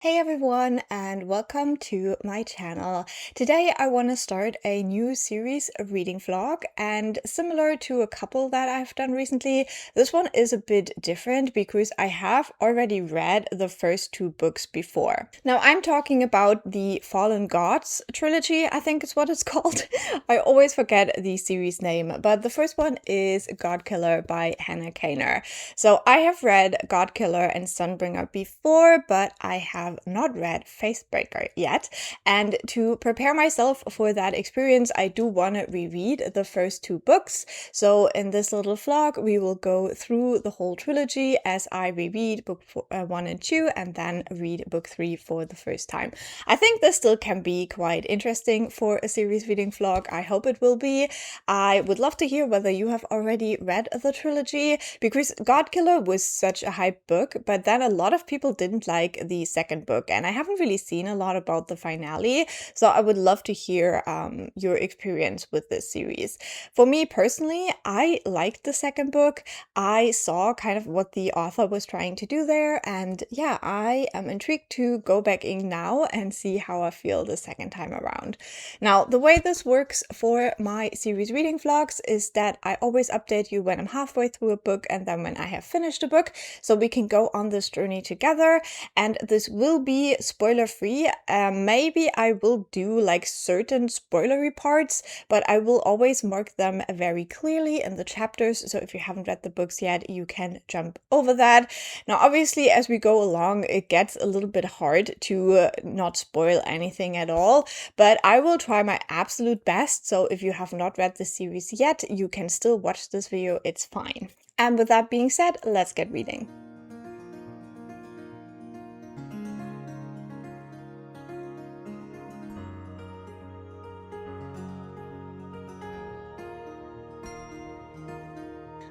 Hey everyone, and welcome to my channel. Today I want to start a new series, a reading vlog, and similar to a couple that I've done recently, this one is a bit different because I have already read the first two books before. Now I'm talking about the Fallen Gods trilogy, I think is what it's called. I always forget the series name, but the first one is Godkiller by Hannah Kaner. So I have read Godkiller and Sunbringer before, but I have not read Faithbreaker yet. And to prepare myself for that experience, I do want to reread the first two books. So in this little vlog, we will go through the whole trilogy as I reread book 1 and 2 and then read book 3 for the first time. I think this still can be quite interesting for a series reading vlog. I hope it will be. I would love to hear whether you have already read the trilogy, because Godkiller was such a hype book, but then a lot of people didn't like the second book, and I haven't really seen a lot about the finale, so I would love to hear your experience with this series. For me personally, I liked the second book. I saw kind of what the author was trying to do there, and yeah, I am intrigued to go back in now and see how I feel the second time around. Now, the way this works for my series reading vlogs is that I always update you when I'm halfway through a book and then when I have finished a book, so we can go on this journey together. And this will be spoiler free. Maybe I will do like certain spoilery parts, but I will always mark them very clearly in the chapters, so if you haven't read the books yet, you can jump over that. Now obviously as we go along, it gets a little bit hard to not spoil anything at all, but I will try my absolute best. So if you have not read the series yet, you can still watch this video, it's fine. And with that being said, let's get reading.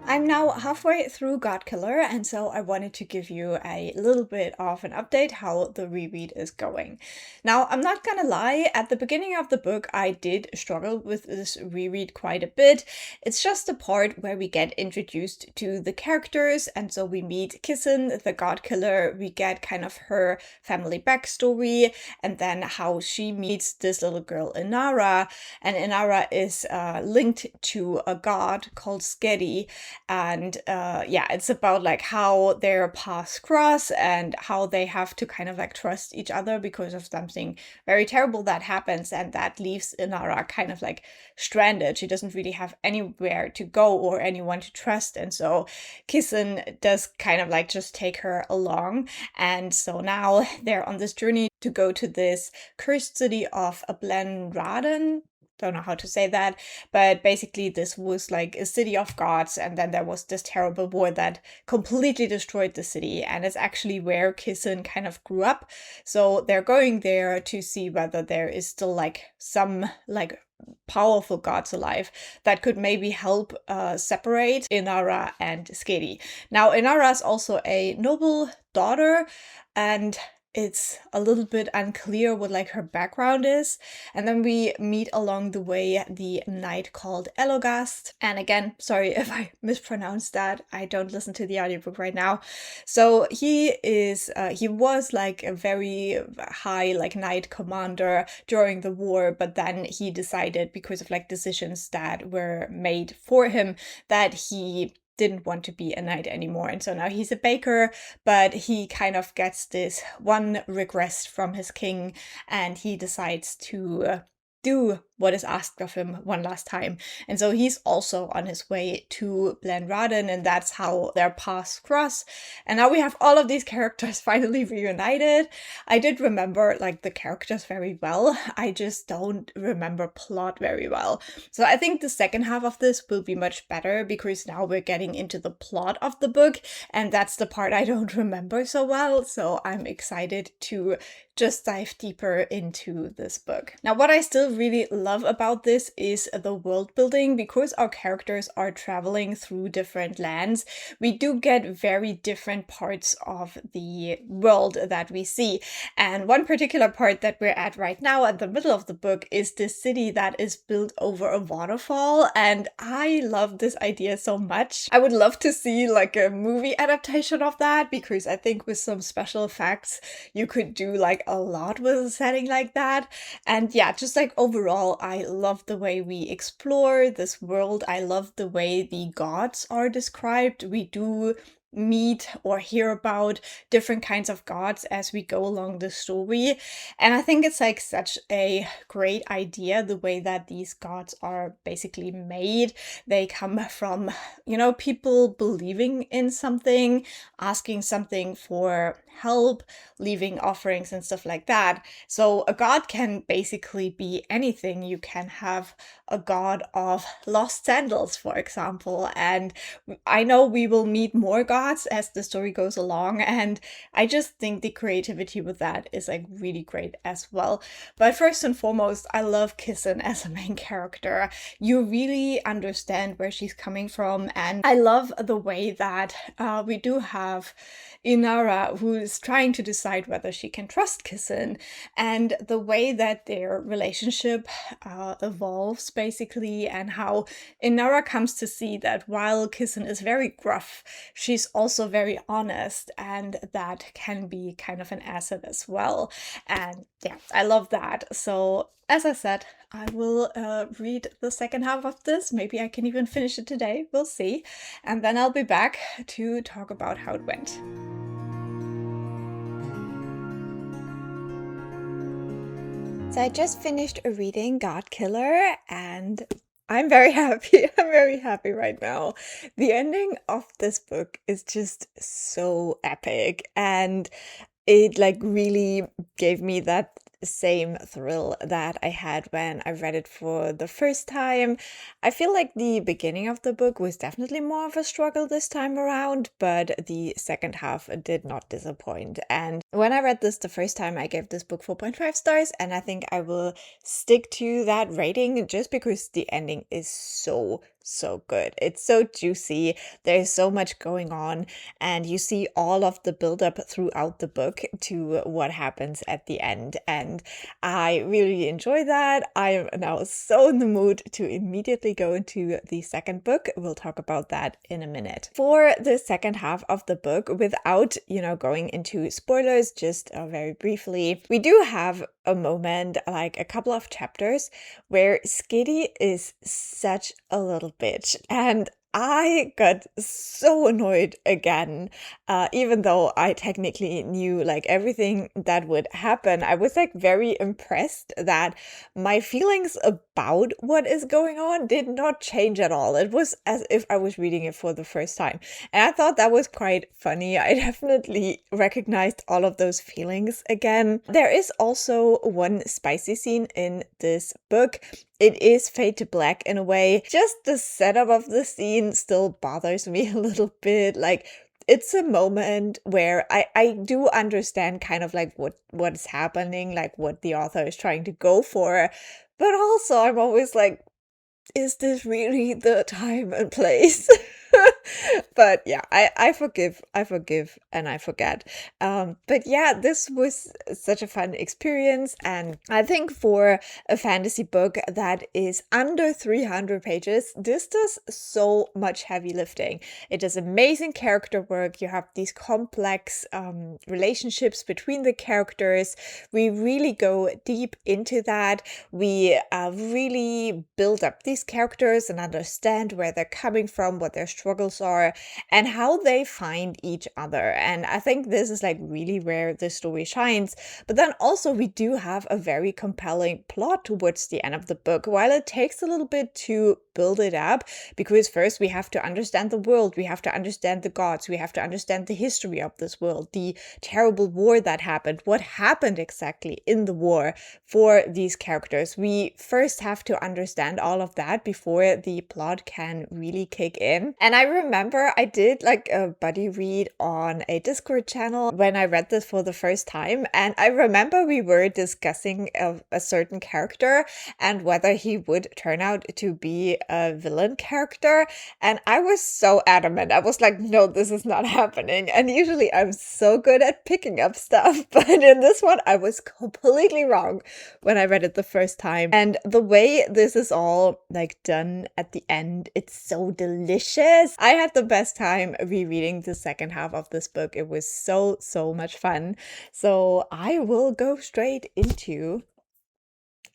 I'm now halfway through Godkiller, and so I wanted to give you a little bit of an update how the reread is going. Now, I'm not gonna lie, at the beginning of the book, I did struggle with this reread quite a bit. It's just the part where we get introduced to the characters, and so we meet Kissen, the Godkiller, we get kind of her family backstory, and then how she meets this little girl, Inara, and Inara is linked to a god called Skedi. And yeah, it's about like how their paths cross and how they have to kind of like trust each other because of something very terrible that happens, and that leaves Inara kind of like stranded. She doesn't really have anywhere to go or anyone to trust, and so Kissen does kind of like just take her along. And so now they're on this journey to go to this cursed city of Blenraden. Don't know how to say that, but basically this was like a city of gods, and then there was this terrible war that completely destroyed the city, and it's actually where Kissen kind of grew up. So they're going there to see whether there is still like some like powerful gods alive that could maybe help separate Inara and Skedi. Now Inara is also a noble daughter, and it's a little bit unclear what like her background is. And then we meet along the way the knight called Elogast. And again, sorry if I mispronounced that. I don't listen to the audiobook right now. So he was like a very high like knight commander during the war, but then he decided, because of like decisions that were made for him, that he didn't want to be a knight anymore, and so now he's a baker, but he kind of gets this one request from his king, and he decides to do what is asked of him one last time. And so he's also on his way to Blenraden, and that's how their paths cross. And now we have all of these characters finally reunited. I did remember like the characters very well. I just don't remember plot very well. So I think the second half of this will be much better, because now we're getting into the plot of the book, and that's the part I don't remember so well. So I'm excited to just dive deeper into this book. Now, what I still really love about this is the world building. Because our characters are traveling through different lands, we do get very different parts of the world that we see. And one particular part that we're at right now at the middle of the book is this city that is built over a waterfall, and I love this idea so much. I would love to see like a movie adaptation of that, because I think with some special effects you could do like a lot with a setting like that. And yeah, just like overall, I love the way we explore this world. I love the way the gods are described. We do meet or hear about different kinds of gods as we go along the story, and I think it's like such a great idea the way that these gods are basically made. They come from, you know, people believing in something, asking something for help, leaving offerings and stuff like that. So a god can basically be anything. You can have a god of lost sandals, for example, and I know we will meet more gods as the story goes along, and I just think the creativity with that is like really great as well. But first and foremost, I love Kissen as a main character. You really understand where she's coming from, and I love the way that we do have Inara, who is trying to decide whether she can trust Kissen, and the way that their relationship evolves basically, and how Inara comes to see that while Kissen is very gruff, she's also very honest, and that can be kind of an asset as well. And yeah, I love that. So as I said, I will read the second half of this. Maybe I can even finish it today. We'll see. And then I'll be back to talk about how it went. So I just finished reading Godkiller, and I'm very happy. I'm very happy right now. The ending of this book is just so epic, and it like really gave me that same thrill that I had when I read it for the first time. I feel like the beginning of the book was definitely more of a struggle this time around, but the second half did not disappoint. And when I read this the first time, I gave this book 4.5 stars, and I think I will stick to that rating just because the ending is so good. It's so juicy. There's so much going on, and you see all of the build-up throughout the book to what happens at the end, and I really enjoy that. I am now so in the mood to immediately go into the second book. We'll talk about that in a minute. For the second half of the book, without, going into spoilers, just very briefly, we do have a moment, like a couple of chapters, where Skitty is such a little bitch, and I got so annoyed again, even though I technically knew like everything that would happen. I was like very impressed that my feelings about what is going on did not change at all. It was as if I was reading it for the first time. And I thought that was quite funny. I definitely recognized all of those feelings again. There is also one spicy scene in this book. It is fade to black in a way. Just the setup of the scene still bothers me a little bit. Like, it's a moment where I do understand kind of like what is happening, like what the author is trying to go for. But also I'm always like, is this really the time and place? But yeah, I forgive and I forget. But yeah, this was such a fun experience, and I think for a fantasy book that is under 300 pages, this does so much heavy lifting. It does amazing character work. You have these complex relationships between the characters. We really go deep into that. We really build up these characters and understand where they're coming from, what their struggles are, and how they find each other. And I think this is like really where the story shines. But then also we do have a very compelling plot towards the end of the book, while it takes a little bit to build it up, because first we have to understand the world, we have to understand the gods, we have to understand the history of this world, the terrible war that happened, what happened exactly in the war for these characters. We first have to understand all of that before the plot can really kick in. And I remember I did like a buddy read on a Discord channel when I read this for the first time, and I remember we were discussing a certain character and whether he would turn out to be a villain character, and I was so adamant. I was like, no, this is not happening. And usually I'm so good at picking up stuff, but in this one I was completely wrong when I read it the first time. And the way this is all like done at the end, it's so delicious. I had the best time rereading the second half of this book. It was so much fun. So I will go straight into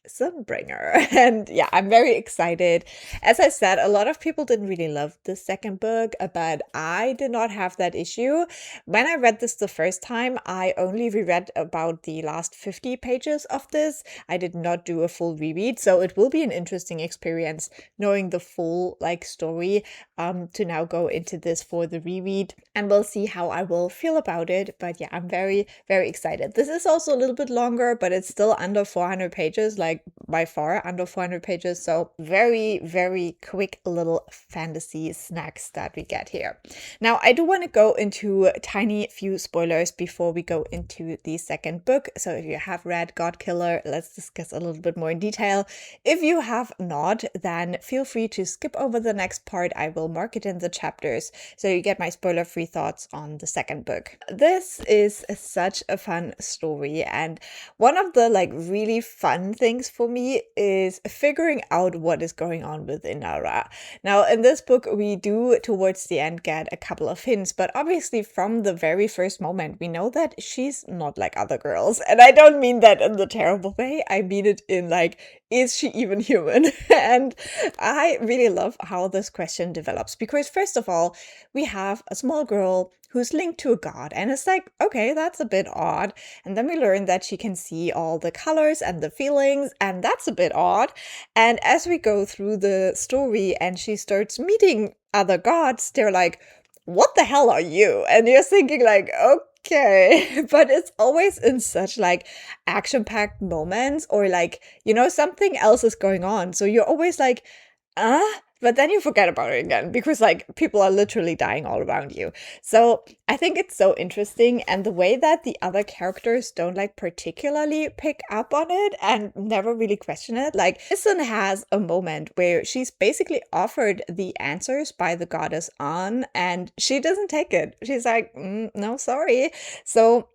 Sunbringer. And yeah, I'm very excited. As I said, a lot of people didn't really love the second book, but I did not have that issue. When I read this the first time, I only reread about the last 50 pages of this. I did not do a full reread, so it will be an interesting experience knowing the full like story to now go into this for the reread, and we'll see how I will feel about it. But yeah, I'm very excited. This is also a little bit longer, but it's still under 400 pages, like by far under 400 pages. So very quick little fantasy snacks that we get here. Now, I do want to go into a tiny few spoilers before we go into the second book. So if you have read Godkiller, let's discuss a little bit more in detail. If you have not, then feel free to skip over the next part. I will mark it in the chapters so you get my spoiler-free thoughts on the second book. This is such a fun story, and one of the like really fun things for me is figuring out what is going on with Inara. Now, in this book, we do towards the end get a couple of hints, but obviously from the very first moment, we know that she's not like other girls. And I don't mean that in the terrible way. I mean it in like, is she even human? And I really love how this question develops, because first of all, we have a small girl who's linked to a god, and it's like, okay, that's a bit odd. And then we learn that she can see all the colors and the feelings, and that's a bit odd. And as we go through the story and she starts meeting other gods, they're like, what the hell are you? And you're thinking like, okay, but it's always in such like action-packed moments, or like, you know, something else is going on. So you're always like, but then you forget about it again, because like people are literally dying all around you. So I think it's so interesting, and the way that the other characters don't like particularly pick up on it and never really question it. Like Listen has a moment where she's basically offered the answers by the goddess An, and she doesn't take it. She's like, no, sorry. So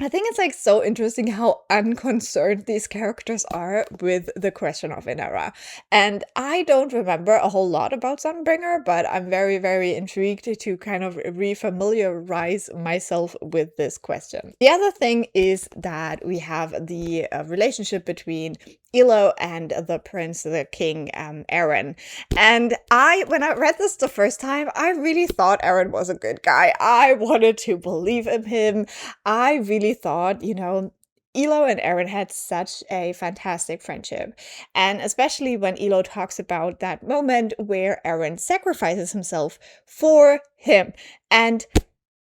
I think it's like so interesting how unconcerned these characters are with the question of Inara. And I don't remember a whole lot about Sunbringer, but I'm very intrigued to kind of refamiliarize myself with this question. The other thing is that we have the relationship between Ilo and the prince, the king, Eren. And when I read this the first time, I really thought Eren was a good guy. I wanted to believe in him. I really thought, you know, Ilo and Eren had such a fantastic friendship. And especially when Ilo talks about that moment where Eren sacrifices himself for him. And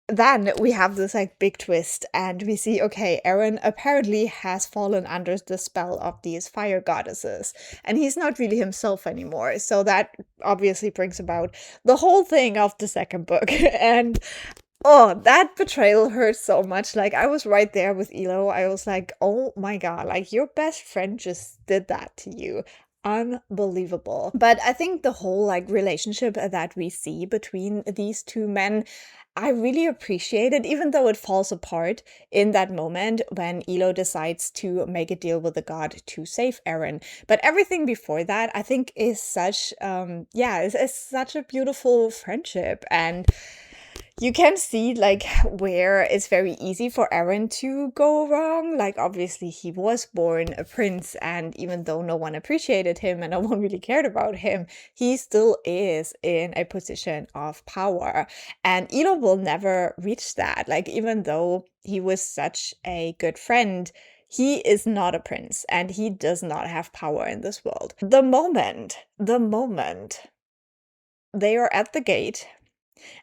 then we have this like big twist, and we see, okay, Eren apparently has fallen under the spell of these fire goddesses, and he's not really himself anymore. So that obviously brings about the whole thing of the second book. And oh, that betrayal hurt so much. Like, I was right there with Ilo. I was like, oh my god, like your best friend just did that to you. Unbelievable. But I think the whole like relationship that we see between these two men, I really appreciate it, even though it falls apart in that moment when Ilo decides to make a deal with the god to save Eren. But everything before that, I think, is such, is such a beautiful friendship. And you can see like where it's very easy for Eren to go wrong. Like, obviously he was born a prince, and even though no one appreciated him and no one really cared about him, he still is in a position of power. And Ilo will never reach that. Like, even though he was such a good friend, he is not a prince, and he does not have power in this world. The moment they are at the gate,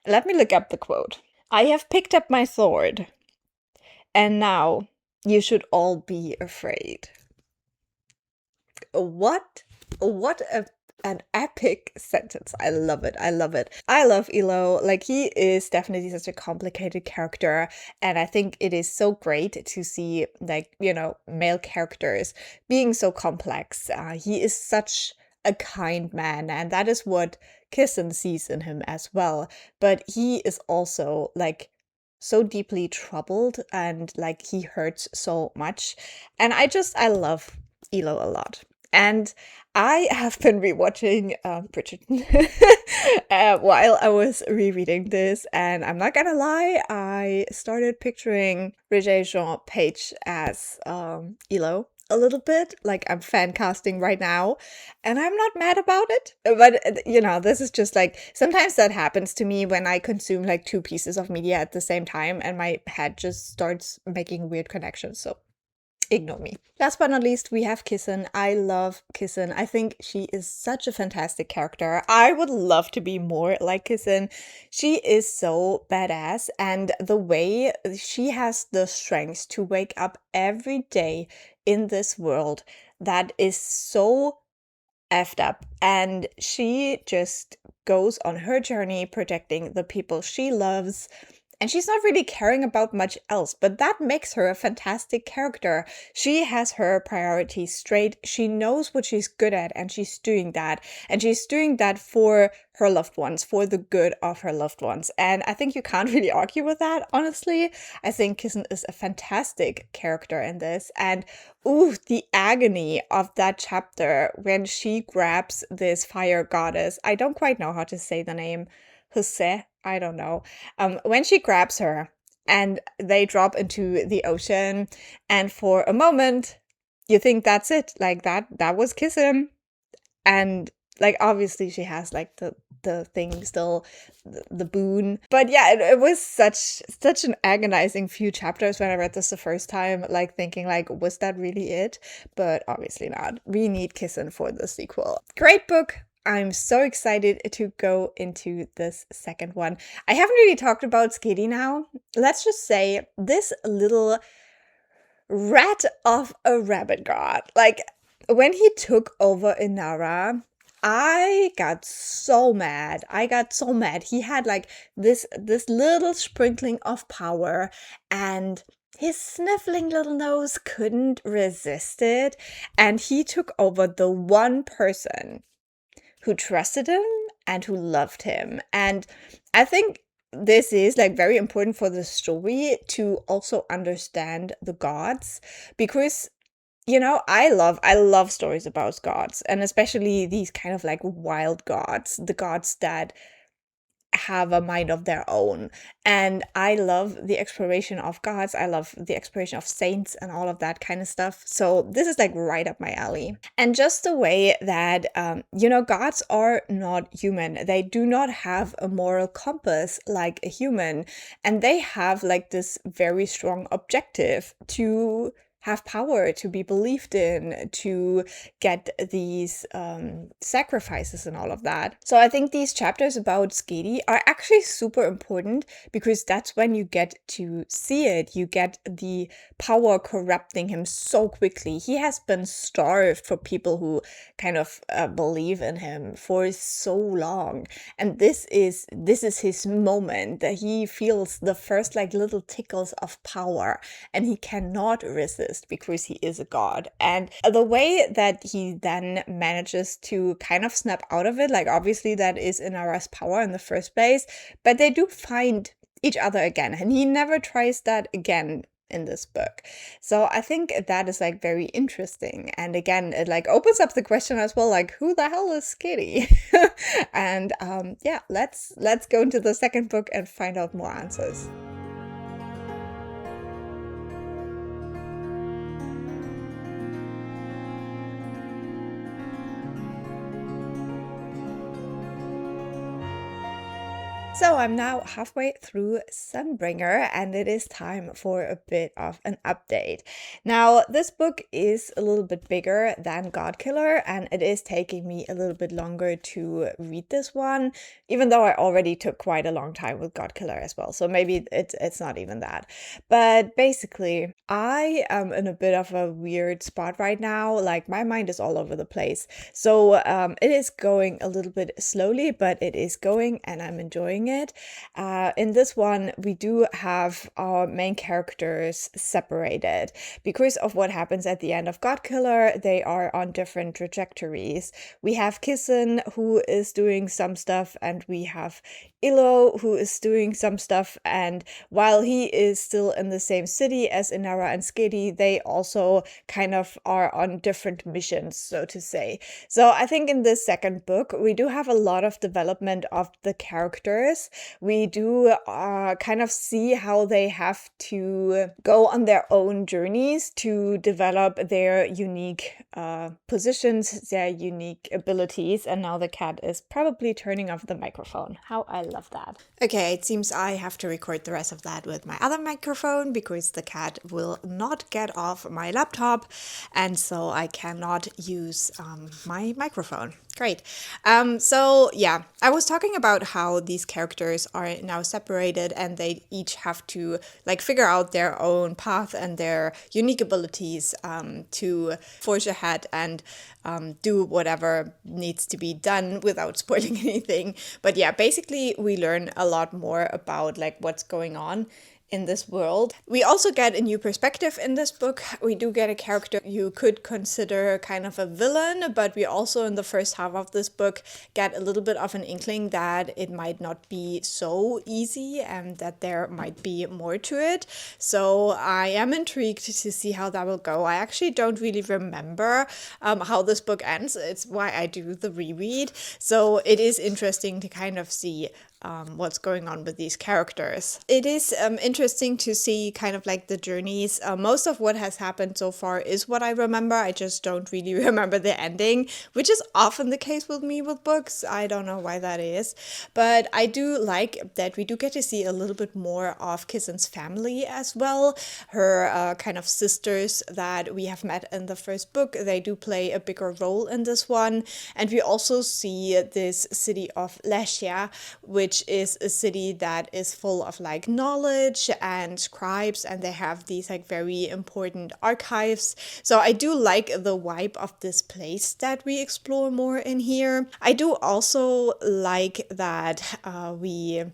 let me look up the quote. I have picked up my sword, and now you should all be afraid. What a an epic sentence. I love it. I love it. I love Elo. Like, he is definitely such a complicated character. And I think it is so great to see, like, you know, male characters being so complex. He is such a kind man. And that is what Kissen sees in him as well. But he is also, like, so deeply troubled and like he hurts so much. And I love Elo a lot. And I have been rewatching Bridgerton while I was rereading this, and I'm not gonna lie, I started picturing Regé-Jean Page as Elo a little bit. Like, I'm fan casting right now, and I'm not mad about it. But you know, this is just like, sometimes that happens to me when I consume like two pieces of media at the same time, and my head just starts making weird connections. So ignore me. Last but not least, we have Kissen. I love Kissen. I think she is such a fantastic character. I would love to be more like Kissen. She is so badass, and the way she has the strength to wake up every day in this world, that is so effed up. And she just goes on her journey protecting the people she loves. And she's not really caring about much else, but that makes her a fantastic character. She has her priorities straight. She knows what she's good at, and she's doing that. And she's doing that for her loved ones, for the good of her loved ones. And I think you can't really argue with that, honestly. I think Kissen is a fantastic character in this. And ooh, the agony of that chapter when she grabs this fire goddess. I don't quite know how to say the name. Jose, I don't know. When she grabs her and they drop into the ocean, and for a moment you think that's it, like that was Kissen. And like, obviously she has like the thing still, the boon. But yeah, it was such an agonizing few chapters when I read this the first time, like thinking like, was that really it? But obviously not. We need Kissen for the sequel. Great book. I'm so excited to go into this second one. I haven't really talked about Skady now. Let's just say this little rat of a rabbit god. Like, when he took over Inara, I got so mad. He had like this little sprinkling of power, and his sniffling little nose couldn't resist it. And he took over the one person who trusted him and who loved him. And I think this is like very important for the story to also understand the gods, because you know, I love stories about gods, and especially these kind of like wild gods, the gods that have a mind of their own. And I love the exploration of gods. I love the exploration of saints and all of that kind of stuff. So this is like right up my alley. And just the way that, you know, gods are not human. They do not have a moral compass like a human. And they have like this very strong objective to have power, to be believed in, to get these sacrifices and all of that. So I think these chapters about Skady are actually super important, because that's when you get to see it. You get the power corrupting him so quickly. He has been starved for people who kind of believe in him for so long. And this is his moment, that he feels the first like little tickles of power, and he cannot resist because he is a god. And the way that he then manages to kind of snap out of it, like obviously that is Inara's power in the first place, but they do find each other again, and he never tries that again in this book. So I think that is like very interesting. And again, it like opens up the question as well, like, who the hell is Skady? And yeah, let's go into the second book and find out more answers. So I'm now halfway through Sunbringer and it is time for a bit of an update. Now, this book is a little bit bigger than Godkiller and it is taking me a little bit longer to read this one, even though I already took quite a long time with Godkiller as well. So maybe it's not even that. But basically, I am in a bit of a weird spot right now. Like my mind is all over the place. So it is going a little bit slowly, but it is going and I'm enjoying it. In this one, we do have our main characters separated. Because of what happens at the end of Godkiller, they are on different trajectories. We have Kissen, who is doing some stuff, and we have Illo, who is doing some stuff, and while he is still in the same city as Inara and Skadi, they also kind of are on different missions, so to say. So I think in this second book, we do have a lot of development of the characters. We do kind of see how they have to go on their own journeys to develop their unique positions, their unique abilities. And now the cat is probably turning off the microphone. How I love that. Okay, it seems I have to record the rest of that with my other microphone because the cat will not get off my laptop and so I cannot use my microphone. Great. So yeah, I was talking about how these characters are now separated and they each have to like figure out their own path and their unique abilities to forge ahead and do whatever needs to be done without spoiling anything. But yeah, basically we learn a lot more about like what's going on in this world. We also get a new perspective in this book. We do get a character you could consider kind of a villain, but we also in the first half of this book get a little bit of an inkling that it might not be so easy and that there might be more to it. So I am intrigued to see how that will go. I actually don't really remember how this book ends. It's why I do the reread. So it is interesting to kind of see what's going on with these characters. It is interesting to see kind of like the journeys. Most of what has happened so far is what I remember. I just don't really remember the ending, which is often the case with me with books. I don't know why that is. But I do like that we do get to see a little bit more of Kissen's family as well. Her kind of sisters that we have met in the first book, they do play a bigger role in this one. And we also see this city of Leshia, which is a city that is full of like knowledge and scribes, and they have these like very important archives. So I do like the vibe of this place that we explore more in here. I do also like that we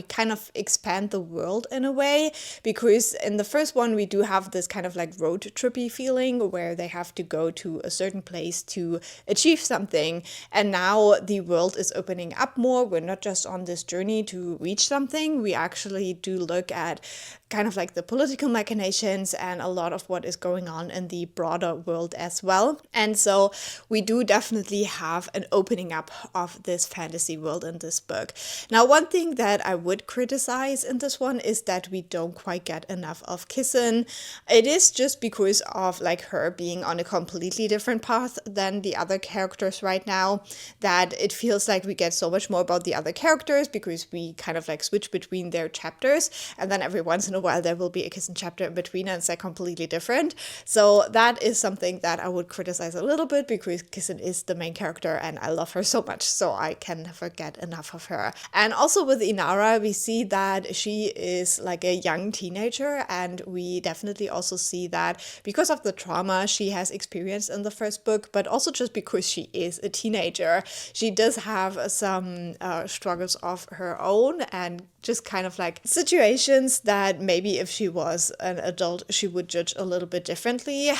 kind of expand the world in a way, because in the first one we do have this kind of like road trippy feeling where they have to go to a certain place to achieve something, and now the world is opening up more. We're not just on this journey to reach something, we actually do look at kind of like the political machinations and a lot of what is going on in the broader world as well. And so we do definitely have an opening up of this fantasy world in this book. Now, one thing that I would criticize in this one is that we don't quite get enough of Kissen. It is just because of like her being on a completely different path than the other characters right now, that it feels like we get so much more about the other characters because we kind of like switch between their chapters, and then every once in a while there will be a Kissen chapter in between and it's like completely different. So that is something that I would criticize a little bit, because Kissen is the main character and I love her so much, so I can never get enough of her. And also with Inara, we see that she is like a young teenager, and we definitely also see that because of the trauma she has experienced in the first book, but also just because she is a teenager, she does have some struggles of her own and just kind of like situations that maybe if she was an adult she would judge a little bit differently.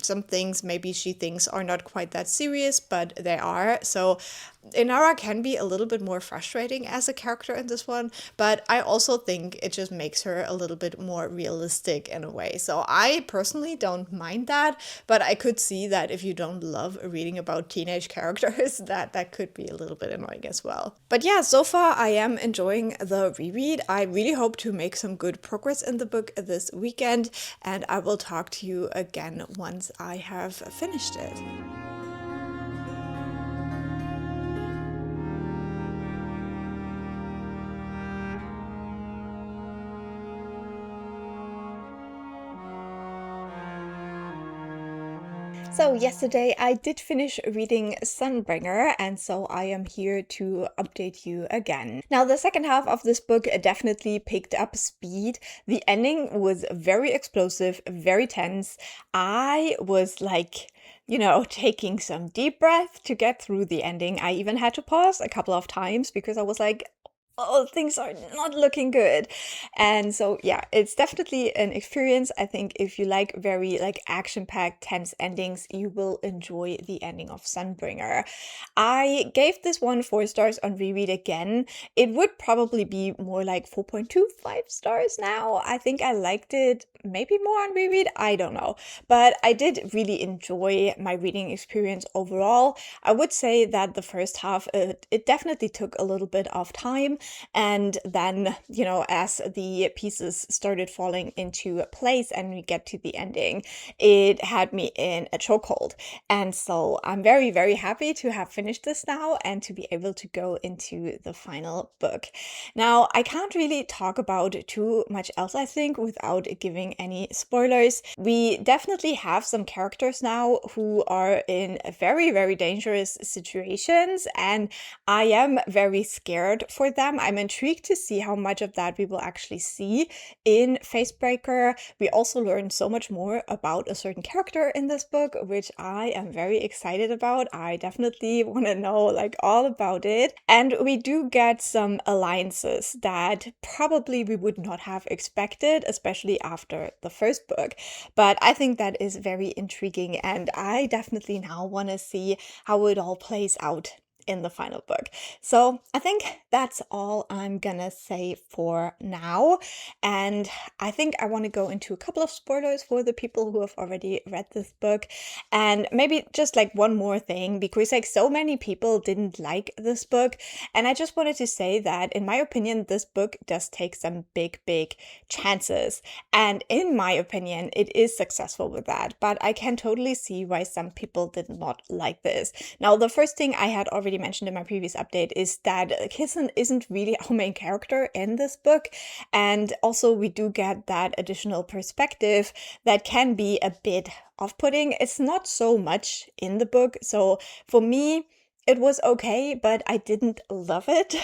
Some things maybe she thinks are not quite that serious, but they are. So Inara can be a little bit more frustrating as a character in this one, but I also think it just makes her a little bit more realistic in a way. So I personally don't mind that, but I could see that if you don't love reading about teenage characters, that could be a little bit annoying as well. But yeah, so far I am enjoying the reread. I really hope to make some good progress in the book this weekend, and I will talk to you again once I have finished it. So yesterday I did finish reading Sunbringer, and so I am here to update you again. Now, the second half of this book definitely picked up speed. The ending was very explosive, very tense. I was like, taking some deep breath to get through the ending. I even had to pause a couple of times because I was like, oh, things are not looking good. And so, yeah, it's definitely an experience. I think if you like very action-packed, tense endings, you will enjoy the ending of Sunbringer. I gave this one 4 stars on reread again. It would probably be more like 4.25 stars now. I think I liked it maybe more on reread. I don't know. But I did really enjoy my reading experience overall. I would say that the first half, it definitely took a little bit of time. And then, as the pieces started falling into place and we get to the ending, it had me in a chokehold. And so I'm very, very happy to have finished this now and to be able to go into the final book. Now, I can't really talk about too much else, I think, without giving any spoilers. We definitely have some characters now who are in very, very dangerous situations, and I am very scared for them. I'm intrigued to see how much of that we will actually see in Faithbreaker. We also learn so much more about a certain character in this book, which I am very excited about. I definitely want to know all about it. And we do get some alliances that probably we would not have expected, especially after the first book. But I think that is very intriguing, and I definitely now want to see how it all plays out in the final book. So I think that's all I'm gonna say for now. And I think I want to go into a couple of spoilers for the people who have already read this book. And maybe just one more thing, because so many people didn't like this book. And I just wanted to say that in my opinion, this book does take some big, big chances. And in my opinion, it is successful with that. But I can totally see why some people did not like this. Now, the first thing I had already mentioned in my previous update is that Kissen isn't really our main character in this book, and also we do get that additional perspective that can be a bit off-putting. It's not so much in the book, so for me it was okay, but I didn't love it.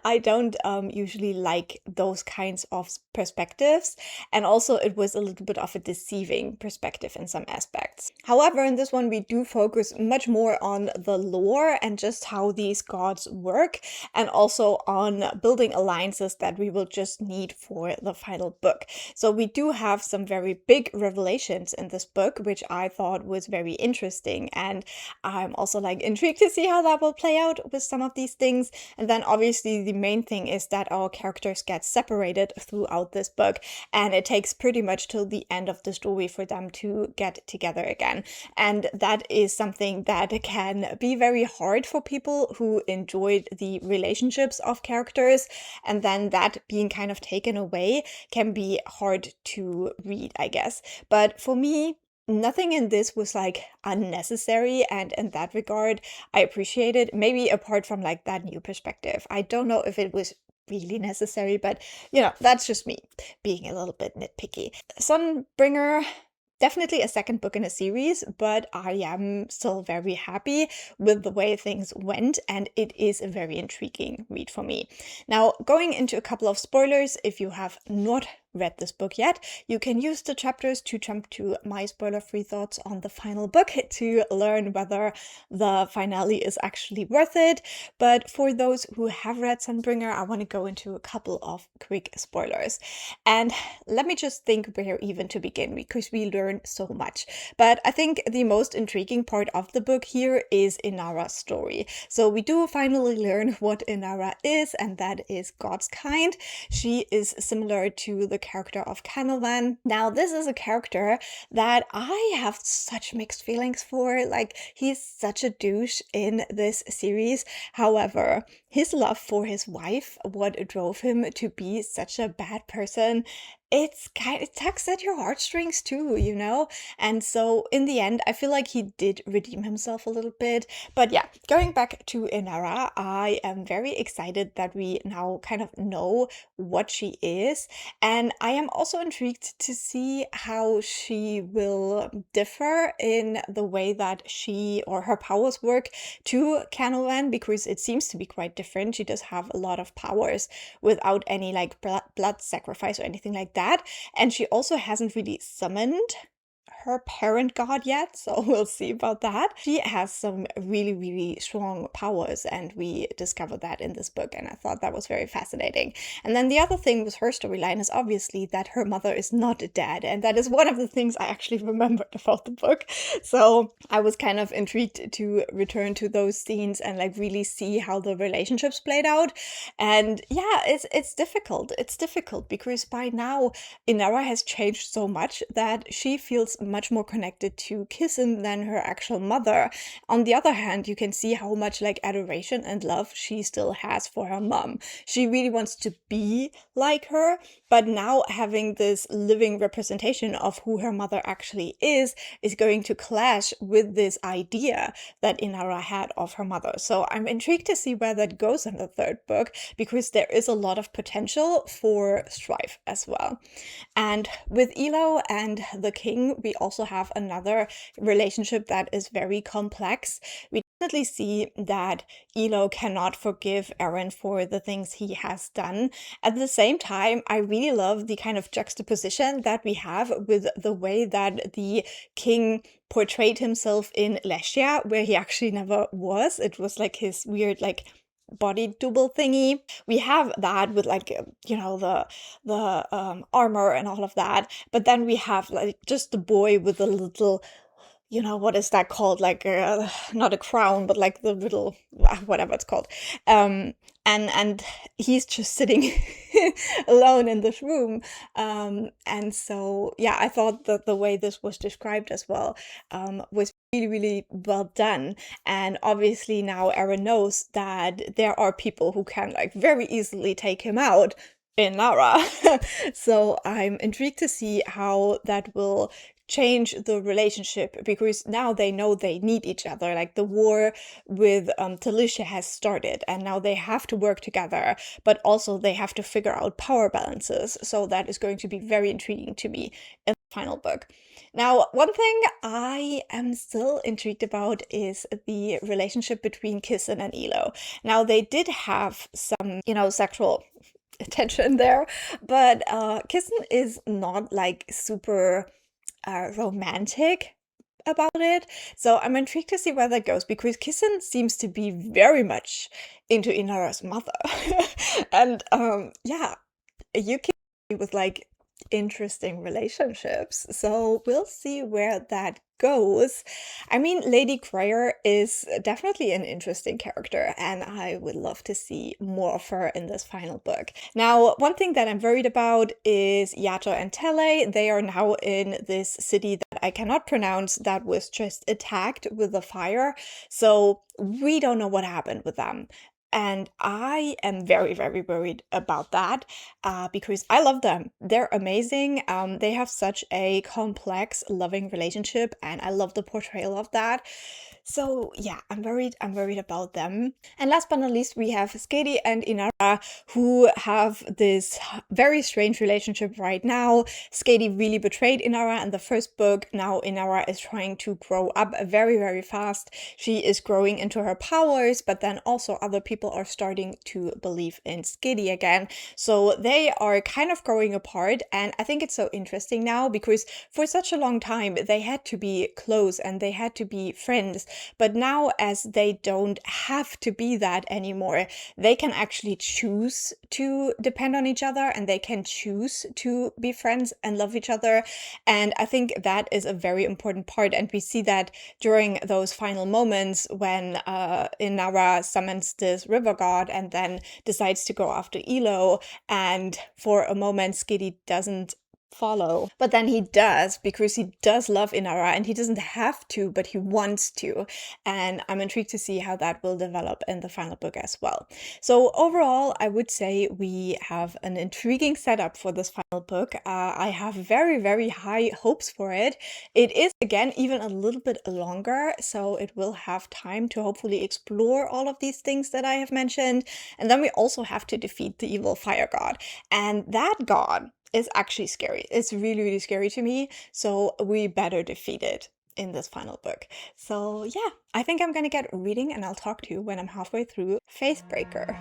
I don't usually like those kinds of perspectives, and also it was a little bit of a deceiving perspective in some aspects. However, in this one we do focus much more on the lore and just how these gods work, and also on building alliances that we will just need for the final book. So we do have some very big revelations in this book, which I thought was very interesting, and I'm also intrigued to see how that will play out with some of these things. And then obviously the main thing is that our characters get separated throughout this book, and it takes pretty much till the end of the story for them to get together again. And that is something that can be very hard for people who enjoyed the relationships of characters, and then that being kind of taken away can be hard to read, I guess. But for me, nothing in this was unnecessary, and in that regard I appreciate it, maybe apart from that new perspective. I don't know if it was really necessary, but that's just me being a little bit nitpicky. Sunbringer, definitely a second book in a series, but I am still very happy with the way things went, and it is a very intriguing read for me. Now, going into a couple of spoilers, if you have not read this book yet, you can use the chapters to jump to my spoiler-free thoughts on the final book to learn whether the finale is actually worth it. But for those who have read Sunbringer, I want to go into a couple of quick spoilers. And let me just think where even to begin, because we learn so much. But I think the most intriguing part of the book here is Inara's story. So we do finally learn what Inara is, and that is God's kind. She is similar to the character of Canavan. Now, this is a character that I have such mixed feelings for. He's such a douche in this series. However, his love for his wife, what drove him to be such a bad person, it tugs at your heartstrings too, you know? And so in the end, I feel like he did redeem himself a little bit. But yeah, going back to Inara, I am very excited that we now kind of know what she is. And I am also intrigued to see how she will differ in the way that she or her powers work to Canovan, because it seems to be quite different. She does have a lot of powers without any like blood sacrifice or anything like that. And she also hasn't really summoned her parent god yet, so we'll see about that. She has some really, really strong powers, and we discovered that in this book, and I thought that was very fascinating. And then the other thing with her storyline is obviously that her mother is not dead, and that is one of the things I actually remembered about the book. So I was kind of intrigued to return to those scenes and like really see how the relationships played out. And yeah, it's difficult. It's difficult because by now Inara has changed so much that she feels much more connected to Kissin than her actual mother. On the other hand, you can see how much like adoration and love she still has for her mom. She really wants to be like her, but now having this living representation of who her mother actually is going to clash with this idea that Inara had of her mother. So I'm intrigued to see where that goes in the third book, because there is a lot of potential for strife as well. And with Elo and the king, we also have another relationship that is very complex. We definitely see that Elo cannot forgive Eren for the things he has done. At the same time, I really love the kind of juxtaposition that we have with the way that the king portrayed himself in Leshia, where he actually never was. It was like his weird like body double thingy. We have that with like you know, the armor and all of that, but then we have like just the boy with the little, you know, what is that called, like not a crown, but like the little whatever it's called, and he's just sitting alone in this room. And so yeah, I thought that the way this was described as well was really, really well done. And obviously now Eren knows that there are people who can like very easily take him out in Nara. So I'm intrigued to see how that will change the relationship, because now they know they need each other. Like the war with Talisha has started, and now they have to work together, but also they have to figure out power balances. So that is going to be very intriguing to me in the final book. Now, one thing I am still intrigued about is the relationship between Kissin and Elo. Now, they did have some, you know, sexual attention there, but Kissin is not like super romantic about it. So I'm intrigued to see where that goes, because Kissin seems to be very much into Inara's mother. And yeah, you can see with like interesting relationships. So we'll see where that goes. I mean, Lady Crier is definitely an interesting character, and I would love to see more of her in this final book. Now, one thing that I'm worried about is Yato and Tele. They are now in this city that I cannot pronounce that was just attacked with a fire. So we don't know what happened with them. And I am very, very worried about that because I love them. They're amazing. They have such a complex, loving relationship, and I love the portrayal of that. So yeah, I'm worried about them. And last but not least, we have Skadi and Inara, who have this very strange relationship right now. Skadi really betrayed Inara in the first book. Now Inara is trying to grow up very, very fast. She is growing into her powers, but then also other people are starting to believe in Skadi again. So they are kind of growing apart, and I think it's so interesting now because for such a long time they had to be close and they had to be friends. But now, as they don't have to be that anymore, they can actually choose to depend on each other, and they can choose to be friends and love each other. And I think that is a very important part. And we see that during those final moments when Inara summons this river god and then decides to go after Elo. And for a moment, Skadi doesn't follow. But then he does, because he does love Inara and he doesn't have to, but he wants to. And I'm intrigued to see how that will develop in the final book as well. So overall, I would say we have an intriguing setup for this final book. I have very, very high hopes for it. It is, again, even a little bit longer, so it will have time to hopefully explore all of these things that I have mentioned. And then we also have to defeat the evil fire god. And that god is actually scary. It's really, really scary to me. So we better defeat it in this final book. So yeah, I think I'm gonna get reading and I'll talk to you when I'm halfway through Faithbreaker.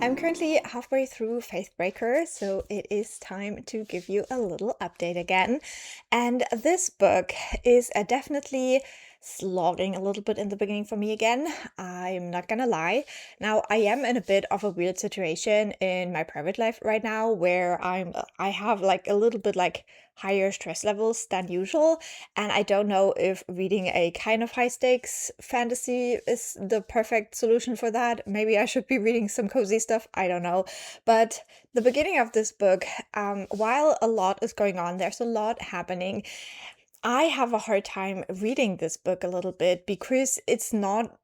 I'm currently halfway through Faithbreaker, so it is time to give you a little update again. And this book is definitely slogging a little bit in the beginning for me again. I'm not gonna lie. Now, I am in a bit of a weird situation in my private life right now where I have like a little bit like higher stress levels than usual, and I don't know if reading a kind of high stakes fantasy is the perfect solution for that. Maybe I should be reading some cozy stuff, I don't know. But the beginning of this book, while a lot is going on, there's a lot happening. I have a hard time reading this book a little bit because it's not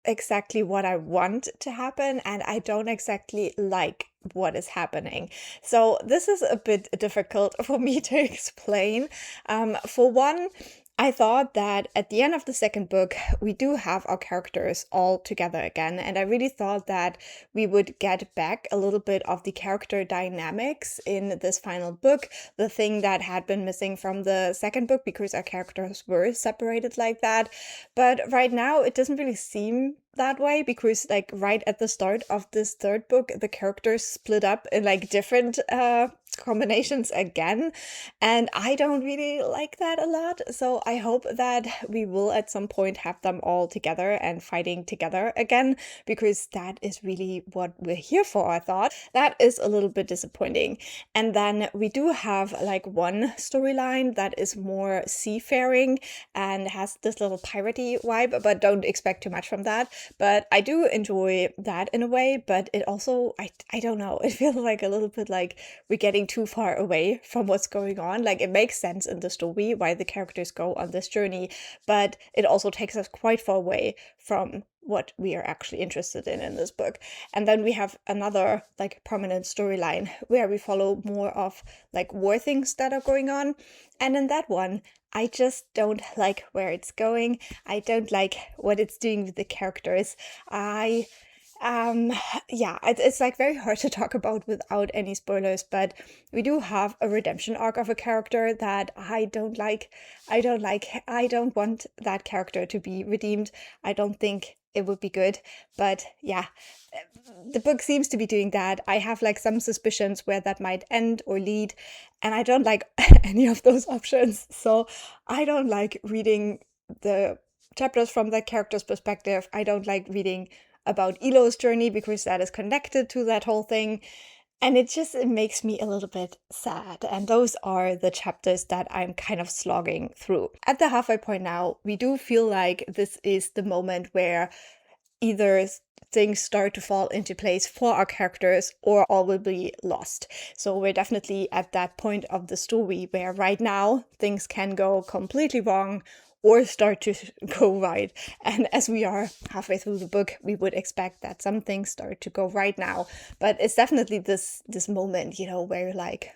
exactly what I want to happen, and I don't exactly like what is happening. So this is a bit difficult for me to explain. For one, I thought that at the end of the second book, we do have our characters all together again, and I really thought that we would get back a little bit of the character dynamics in this final book, the thing that had been missing from the second book because our characters were separated like that. But right now, it doesn't really seem that way because like right at the start of this third book, the characters split up in like different combinations again, and I don't really like that a lot. So I hope that we will at some point have them all together and fighting together again, because that is really what we're here for. I thought that is a little bit disappointing. And then we do have like one storyline that is more seafaring and has this little piratey vibe, but don't expect too much from that. But I do enjoy that in a way, but it also, I don't know, it feels like a little bit like we're getting too far away from what's going on. Like, it makes sense in the story why the characters go on this journey, but it also takes us quite far away from what we are actually interested in this book. And then we have another like prominent storyline where we follow more of like war things that are going on. And in that one, I just don't like where it's going. I don't like what it's doing with the characters. Yeah, it's like very hard to talk about without any spoilers, but we do have a redemption arc of a character that I don't like. I don't want that character to be redeemed. I don't think it would be good, but yeah, the book seems to be doing that. I have like some suspicions where that might end or lead, and I don't like any of those options. So I don't like reading the chapters from the character's perspective. I don't like reading about Elo's journey because that is connected to that whole thing. And it makes me a little bit sad. And those are the chapters that I'm kind of slogging through. At the halfway point now, we do feel like this is the moment where either things start to fall into place for our characters or all will be lost. So we're definitely at that point of the story where right now things can go completely wrong or start to go right. And as we are halfway through the book, we would expect that some things start to go right now. But it's definitely this moment, where you're like,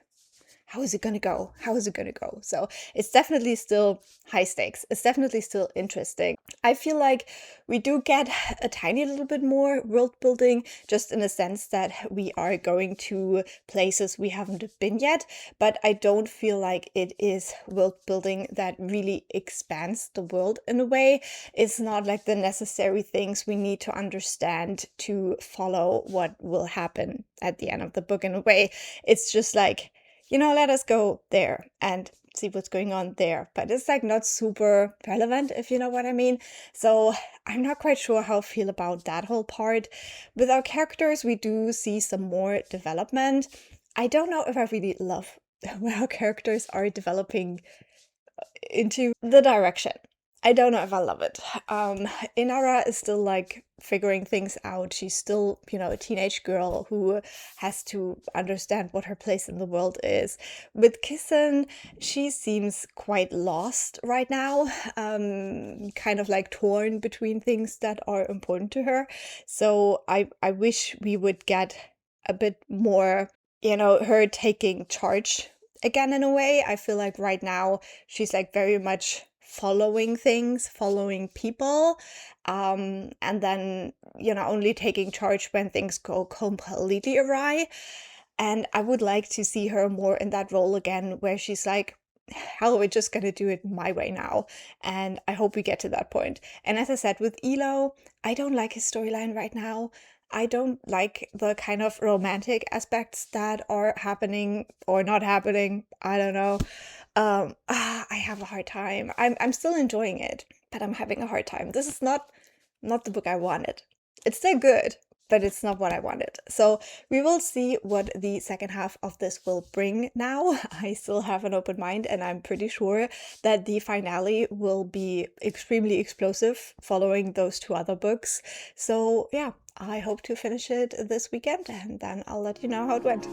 how is it going to go? How is it going to go? So it's definitely still high stakes. It's definitely still interesting. I feel like we do get a tiny little bit more world building, just in a sense that we are going to places we haven't been yet. But I don't feel like it is world building that really expands the world in a way. It's not like the necessary things we need to understand to follow what will happen at the end of the book in a way. It's just like, let us go there and see what's going on there, but it's like not super relevant, if you know what I mean. So I'm not quite sure how I feel about that whole part. With our characters, we do see some more development. I don't know if I really love where our characters are developing into the direction. I don't know if I love it. Inara is still like figuring things out. She's still, a teenage girl who has to understand what her place in the world is. With Kissen, she seems quite lost right now, kind of like torn between things that are important to her. So I wish we would get a bit more, her taking charge again in a way. I feel like right now she's like very much following things, following people, and then, only taking charge when things go completely awry. And I would like to see her more in that role again, where she's like, hell, we're just gonna do it my way now. And I hope we get to that point. And as I said, with Elo, I don't like his storyline right now. I don't like the kind of romantic aspects that are happening or not happening. I don't know. I have a hard time. I'm still enjoying it, but I'm having a hard time. This is not the book I wanted. It's still good, but it's not what I wanted. So we will see what the second half of this will bring now. I still have an open mind, and I'm pretty sure that the finale will be extremely explosive following those two other books. So yeah, I hope to finish it this weekend, and then I'll let you know how it went.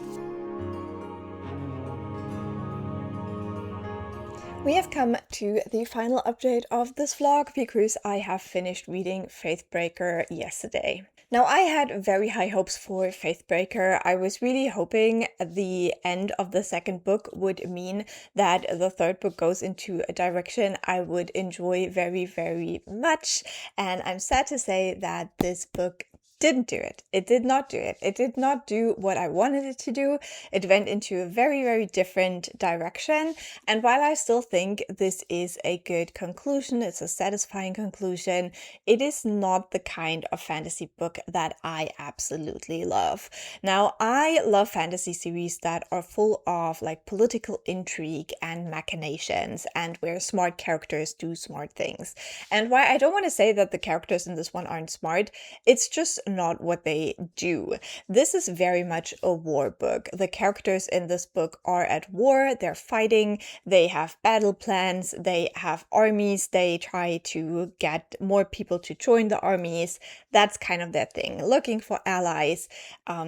We have come to the final update of this vlog because I have finished reading Faithbreaker yesterday. Now, I had very high hopes for Faithbreaker. I was really hoping the end of the second book would mean that the third book goes into a direction I would enjoy very, very much. And I'm sad to say that this book didn't do it. It did not do it. It did not do what I wanted it to do. It went into a very, very different direction. And while I still think this is a good conclusion, it's a satisfying conclusion, it is not the kind of fantasy book that I absolutely love. Now, I love fantasy series that are full of like political intrigue and machinations and where smart characters do smart things. And why I don't want to say that the characters in this one aren't smart, it's just not what they do. This is very much a war book. The characters in this book are at war, they're fighting, they have battle plans, they have armies, they try to get more people to join the armies. That's kind of their thing. Looking for allies,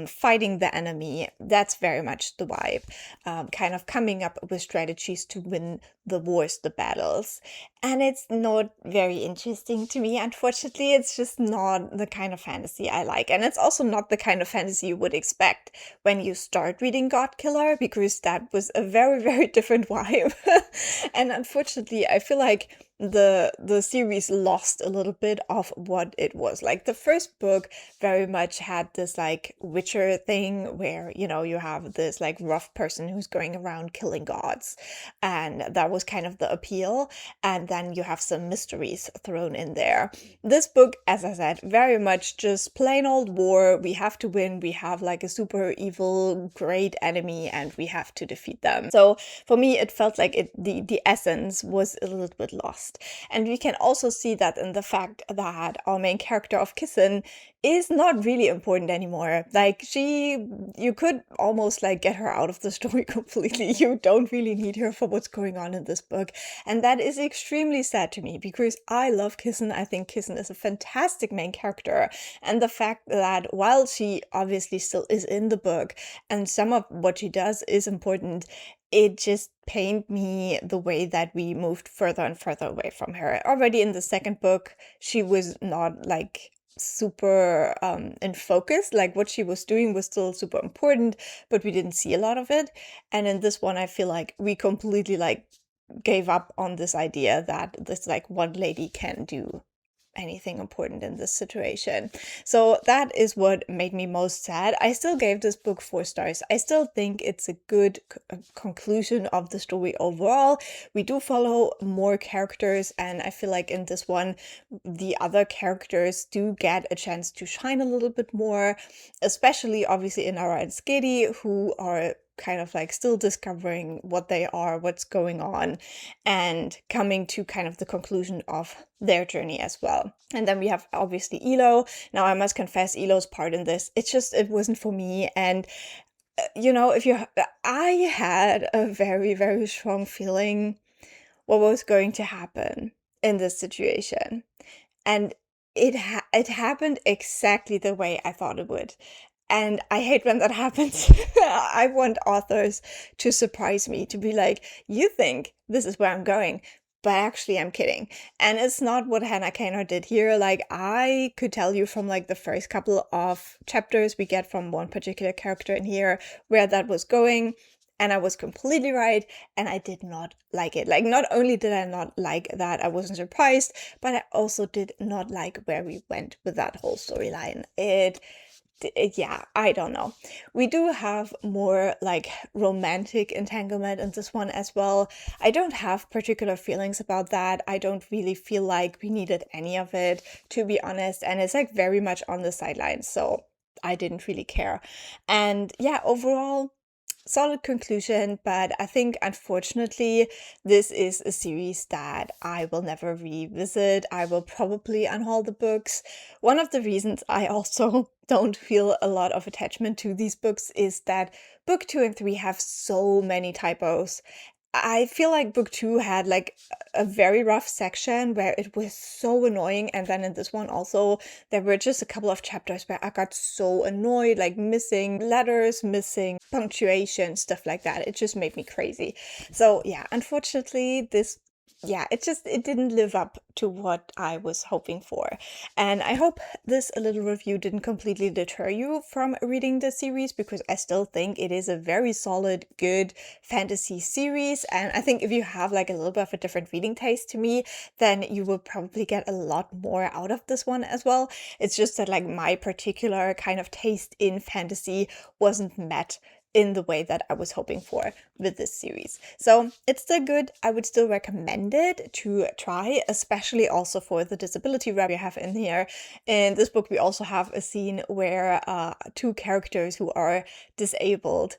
fighting the enemy. That's very much the vibe. Kind of coming up with strategies to win the wars, the battles. And it's not very interesting to me, unfortunately. It's just not the kind of fantasy I like. And it's also not the kind of fantasy you would expect when you start reading Godkiller, because that was a very, very different vibe. And unfortunately, I feel like the series lost a little bit of what it was. Like the first book very much had this like Witcher thing where, you have this like rough person who's going around killing gods. And that was kind of the appeal. And then you have some mysteries thrown in there. This book, as I said, very much just plain old war. We have to win. We have like a super evil, great enemy, and we have to defeat them. So for me, it felt like the essence was a little bit lost. And we can also see that in the fact that our main character of Kissen is not really important anymore. Like you could almost like get her out of the story completely. You don't really need her for what's going on in this book. And that is extremely sad to me because I love Kissen. I think Kissen is a fantastic main character. And the fact that while she obviously still is in the book and some of what she does is important, it just pained me the way that we moved further and further away from her. Already in the second book, she was not like super in focus. Like what she was doing was still super important, but we didn't see a lot of it. And in this one, I feel like we completely like gave up on this idea that this like one lady can do anything important in this situation. So that is what made me most sad. I still gave this book 4 stars. I still think it's a good conclusion of the story overall. We do follow more characters, and I feel like in this one, the other characters do get a chance to shine a little bit more, especially obviously Inara and Skady, who are kind of like still discovering what they are, what's going on, and coming to kind of the conclusion of their journey as well. And then we have obviously Elo. Now I must confess, Elo's part in this, it wasn't for me. And you know, I had a very, very strong feeling what was going to happen in this situation. And it happened exactly the way I thought it would. And I hate when that happens. I want authors to surprise me, to be like, you think this is where I'm going, but actually I'm kidding. And it's not what Hannah Kaner did here. Like, I could tell you from like the first couple of chapters we get from one particular character in here where that was going. And I was completely right, and I did not like it. Like, not only did I not like that, I wasn't surprised, but I also did not like where we went with that whole storyline. Yeah, I don't know. We do have more like romantic entanglement in this one as well. I don't have particular feelings about that. I don't really feel like we needed any of it, to be honest. And it's like very much on the sidelines, so I didn't really care. And yeah, overall, solid conclusion, but I think unfortunately this is a series that I will never revisit. I will probably unhaul the books. One of the reasons I also don't feel a lot of attachment to these books is that book 2 and 3 have so many typos. I feel like book 2 had like a very rough section where it was so annoying, and then in this one also there were just a couple of chapters where I got so annoyed, like missing letters, missing punctuation, stuff like that. It just made me crazy. So yeah, unfortunately it didn't live up to what I was hoping for. And I hope this little review didn't completely deter you from reading the series, because I still think it is a very solid, good fantasy series. And I think if you have like a little bit of a different reading taste to me, then you will probably get a lot more out of this one as well. It's just that like my particular kind of taste in fantasy wasn't met in the way that I was hoping for with this series. So it's still good. I would still recommend it to try, especially also for the disability wrap we have in here. In this book, we also have a scene where two characters who are disabled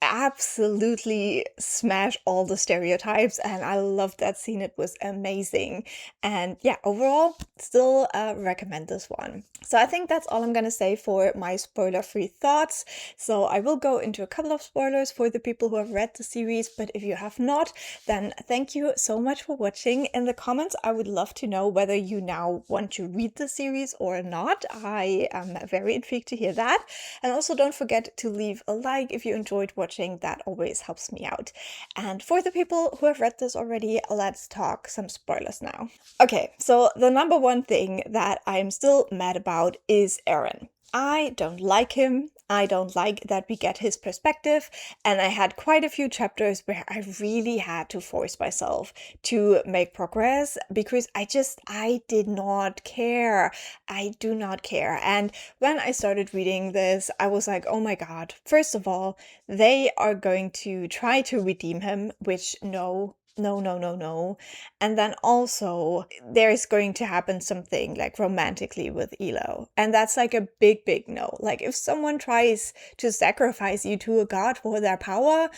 absolutely smash all the stereotypes, and I loved that scene. It was amazing. And yeah, overall, still recommend this one. So I think that's all I'm gonna say for my spoiler-free thoughts. So I will go into a couple of spoilers for the people who have read the series, but if you have not, then thank you so much for watching. In the comments, I would love to know whether you now want to read the series or not. I am very intrigued to hear that. And also don't forget to leave a like if you enjoyed watching. That always helps me out. And for the people who have read this already, let's talk some spoilers now. Okay, so the number one thing that I'm still mad about is Aaron. I don't like him. I don't like that we get his perspective, and I had quite a few chapters where I really had to force myself to make progress because I did not care. I do not care. And when I started reading this, I was like, oh my god, first of all, they are going to try to redeem him, which no. And then also there's going to happen something like romantically with Elo. And that's like a big, big no. Like if someone tries to sacrifice you to a god for their power,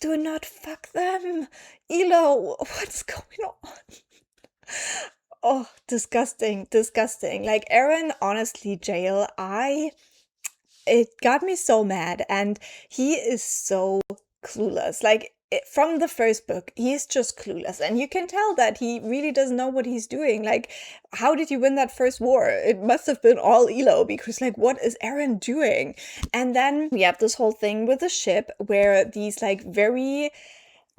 do not fuck them. Elo, what's going on? Oh, disgusting. Like Aaron, honestly, jail, it got me so mad, and he is so clueless. Like from the first book, he's just clueless, and you can tell that he really doesn't know what he's doing. Like, how did you win that first war? It must have been all Elo, because like, what is Aaron doing? And then we have this whole thing with the ship where these like very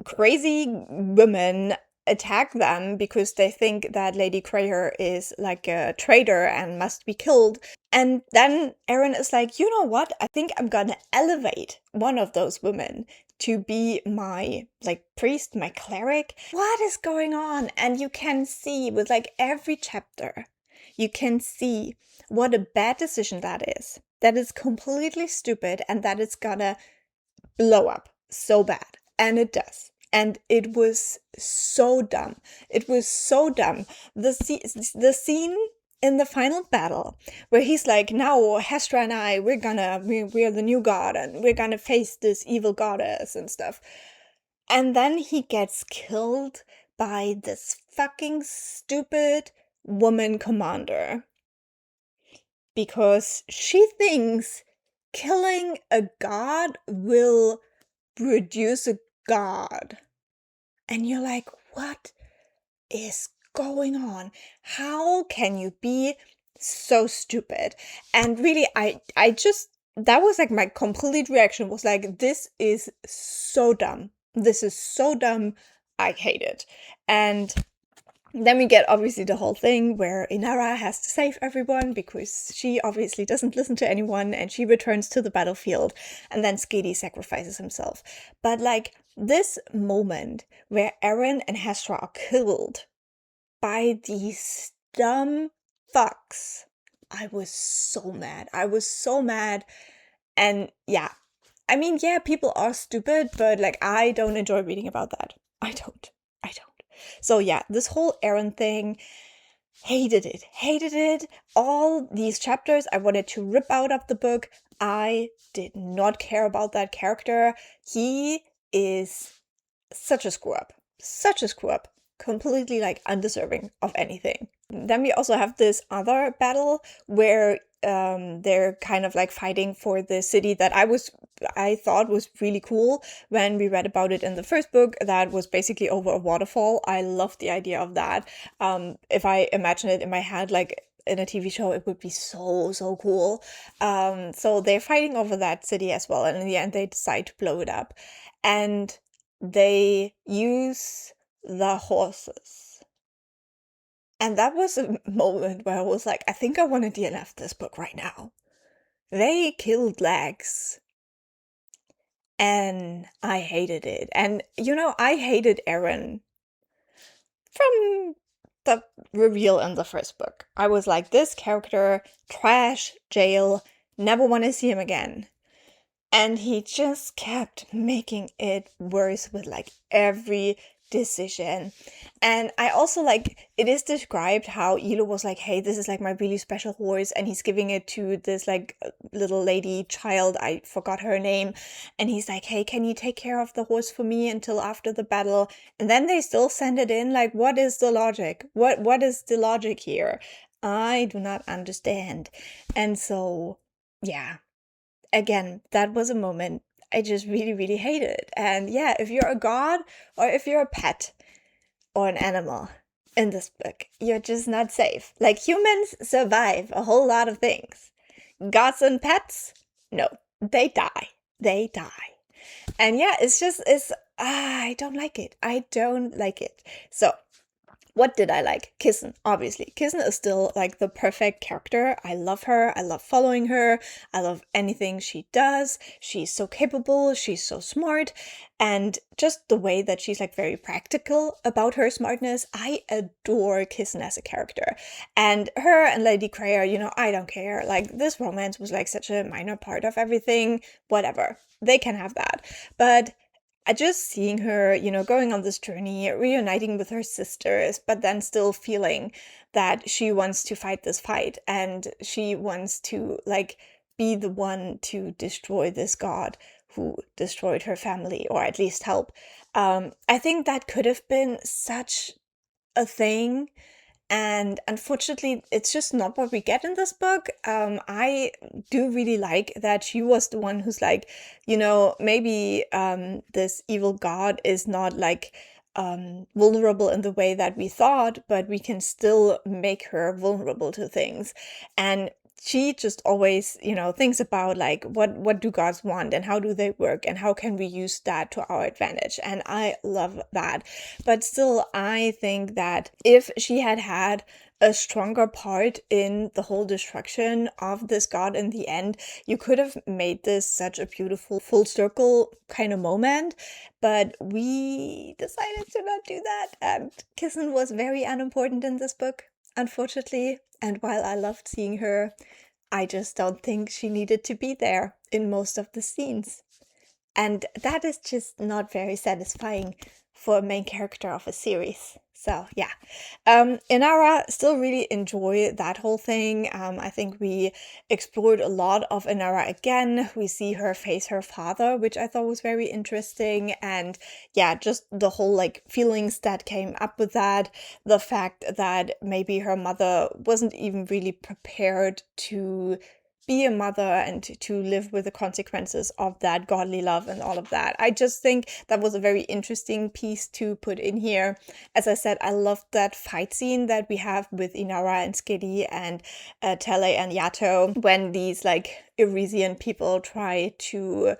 crazy women attack them because they think that Lady Crayer is like a traitor and must be killed. And then Aaron is like, you know what? I think I'm gonna elevate one of those women to be my like priest, my cleric. What is going on? And you can see with like every chapter, you can see what a bad decision that is. That is completely stupid, and that it's gonna blow up so bad. And it does. And it was so dumb. It was so dumb. The scene in the final battle, where he's like, now Hestra and I, we're the new god and we're gonna face this evil goddess and stuff. And then he gets killed by this fucking stupid woman commander. Because she thinks killing a god will produce a god. And you're like, what is going on? How can you be so stupid? And really, I just, that was like my complete reaction was like, this is so dumb. This is so dumb. I hate it. And then we get obviously the whole thing where Inara has to save everyone because she obviously doesn't listen to anyone, and she returns to the battlefield, and then Skadi sacrifices himself. But like this moment where Eren and Hestra are killed by these dumb fucks, I was so mad. I was so mad. And yeah, I mean, yeah, people are stupid, but like I don't enjoy reading about that. I don't. So yeah, this whole Eren thing, hated it. All these chapters I wanted to rip out of the book. I did not care about that character. He is such a screw up. Completely like undeserving of anything. Then we also have this other battle where they're kind of like fighting for the city that I thought was really cool when we read about it in the first book. That was basically over a waterfall. I love the idea of that. If I imagine it in my head, like in a TV show, it would be so cool. So they're fighting over that city as well, and in the end they decide to blow it up, and they use the horses. And that was a moment where I was like, I think I want to DNF this book right now. They killed Legs. And I hated it. And, you know, I hated Eren from the reveal in the first book. I was like, this character, trash, jail, never want to see him again. And he just kept making it worse with like every decision. And I also like, it is described how Ilo was like, hey, this is like my really special horse, and he's giving it to this like little lady child, I forgot her name, and he's like, hey, can you take care of the horse for me until after the battle? And then they still send it in. Like, what is the logic? What is the logic here? I do not understand. And so yeah, again, that was a moment I just really hated. And yeah, if you're a god or if you're a pet or an animal in this book, you're just not safe. Like, humans survive a whole lot of things. Gods and pets, no, they die. And yeah, I don't like it. So what did I like? Kissen, obviously. Kissen is still like the perfect character. I love her. I love following her. I love anything she does. She's so capable. She's so smart. And just the way that she's like very practical about her smartness. I adore Kissen as a character. And her and Lady Kreia, you know, I don't care. Like, this romance was like such a minor part of everything. Whatever. They can have that. But just seeing her, you know, going on this journey, reuniting with her sisters, but then still feeling that she wants to fight this fight and she wants to, like, be the one to destroy this god who destroyed her family, or at least help. I think that could have been such a thing. And unfortunately, it's just not what we get in this book. I do really like that she was the one who's like, you know, maybe this evil god is not like vulnerable in the way that we thought, but we can still make her vulnerable to things. And she just always, you know, thinks about like what do gods want and how do they work and how can we use that to our advantage. And I love that. But still, I think that if she had had a stronger part in the whole destruction of this god in the end, you could have made this such a beautiful full circle kind of moment. But we decided to not do that. And Kissen was very unimportant in this book, unfortunately. And while I loved seeing her, I just don't think she needed to be there in most of the scenes. And that is just not very satisfying for a main character of a series. So yeah, Inara, still really enjoy that whole thing. I think we explored a lot of Inara again. We see her face her father, which I thought was very interesting. And yeah, just the whole like feelings that came up with that. The fact that maybe her mother wasn't even really prepared to be a mother and to live with the consequences of that godly love and all of that. I just think that was a very interesting piece to put in here. As I said, I loved that fight scene that we have with Inara and Skiddy and Tele and Yato when these like Irisian people try to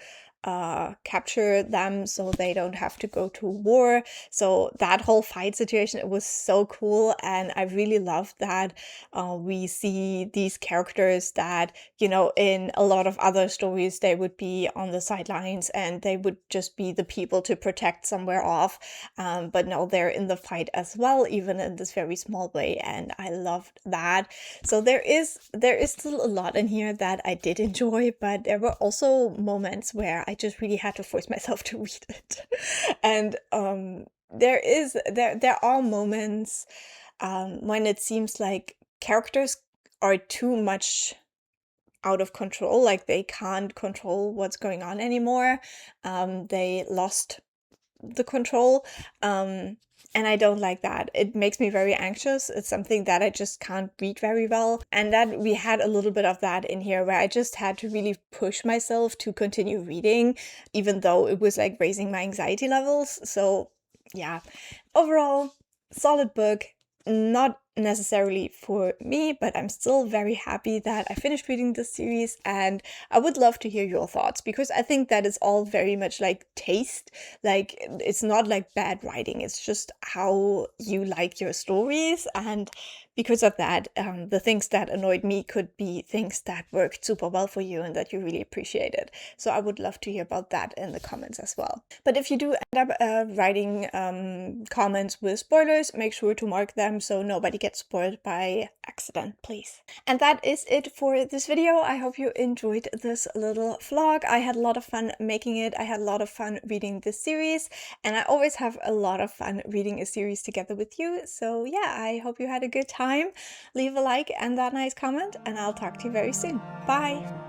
capture them so they don't have to go to war. So that whole fight situation, it was so cool, and I really loved that we see these characters that, you know, in a lot of other stories they would be on the sidelines and they would just be the people to protect somewhere off, but no, they're in the fight as well, even in this very small way, and I loved that. So there is still a lot in here that I did enjoy, but there were also moments where I just really had to force myself to read it. And there are moments when it seems like characters are too much out of control, like they can't control what's going on anymore. They lost the control. And I don't like that. It makes me very anxious. It's something that I just can't read very well. And that we had a little bit of that in here where I just had to really push myself to continue reading, even though it was like raising my anxiety levels. So yeah, overall, solid book. Not necessarily for me, but I'm still very happy that I finished reading this series, and I would love to hear your thoughts, because I think that is all very much like taste. Like, it's not like bad writing, it's just how you like your stories, and because of that, the things that annoyed me could be things that worked super well for you and that you really appreciated. So I would love to hear about that in the comments as well. But if you do end up writing comments with spoilers, make sure to mark them so nobody gets spoiled by accident, please. And that is it for this video. I hope you enjoyed this little vlog. I had a lot of fun making it. I had a lot of fun reading this series, and I always have a lot of fun reading a series together with you. So yeah, I hope you had a good time. Leave a like and that nice comment, and I'll talk to you very soon. Bye!